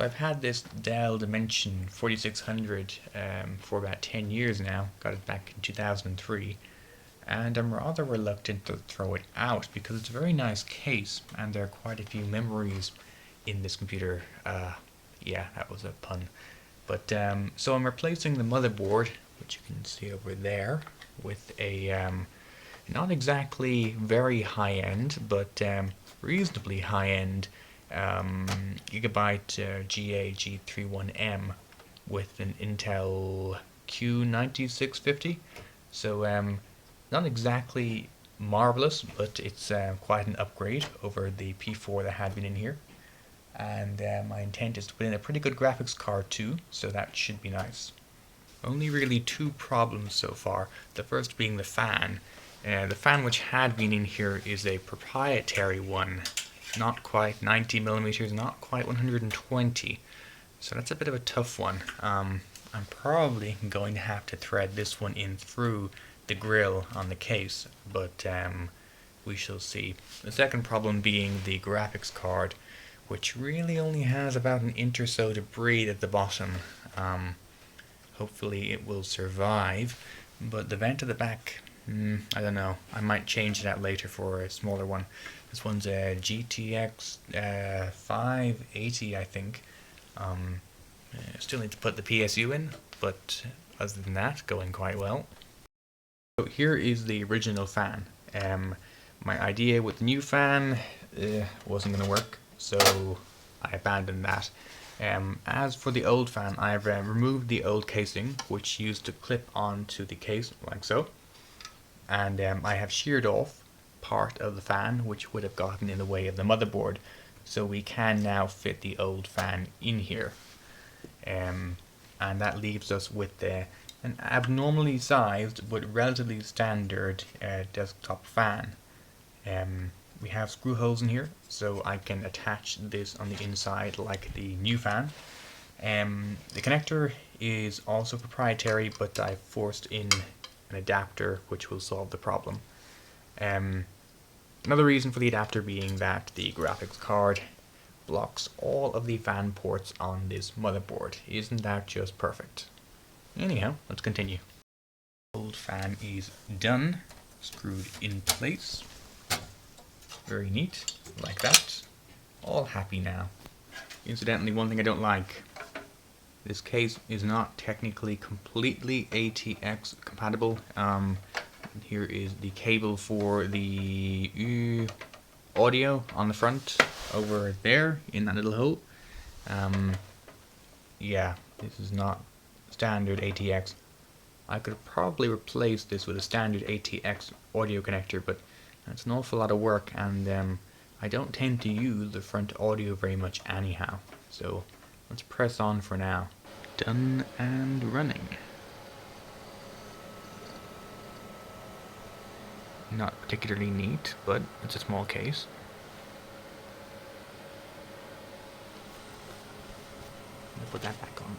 I've had this Dell Dimension 4600 for about 10 years now. Got it back in 2003. And I'm rather reluctant to throw it out because it's a very nice case and there are quite a few memories in this computer. Yeah, that was a pun. But so I'm replacing the motherboard, which you can see over there, with a not exactly very high-end, but reasonably high-end Gigabyte GA-G31M with an Intel Q9650. So not exactly marvelous, but it's quite an upgrade over the P4 that had been in here. And my intent is to put in a pretty good graphics card too, so that should be nice. Only really two problems so far. The first being the fan. The fan which had been in here is a proprietary one. Not quite 90 millimeters, not quite 120. So that's a bit of a tough one. I'm probably going to have to thread this one in through the grill on the case, but we shall see. The second problem being the graphics card, which really only has about an inch or so to breathe at the bottom. Hopefully it will survive, but the vent at the back, I don't know. I might change that later for a smaller one. This one's a GTX 580, I think. Still need to put the PSU in, but other than that, going quite well. So here is the original fan. My idea with the new fan wasn't going to work, so I abandoned that. As for the old fan, I've removed the old casing, which used to clip onto the case like so, and I have sheared off part of the fan which would have gotten in the way of the motherboard, so we can now fit the old fan in here, and that leaves us with an abnormally sized but relatively standard desktop fan. We have screw holes in here, so I can attach this on the inside like the new fan. The connector is also proprietary, but I've forced in an adapter which will solve the problem. Another reason for the adapter being that the graphics card blocks all of the fan ports on this motherboard. Isn't that just perfect? Anyhow, let's continue. Old fan is done, screwed in place. Very neat, like that. All happy now. Incidentally, one thing I don't like, this case is not technically completely ATX compatible. Here is the cable for the audio on the front, over there in that little hole. Yeah, this is not standard ATX. I could probably replace this with a standard ATX audio connector, but that's an awful lot of work, and I don't tend to use the front audio very much anyhow. So let's press on for now. Done and running. Not particularly neat, but it's a small case. I'll put that back on.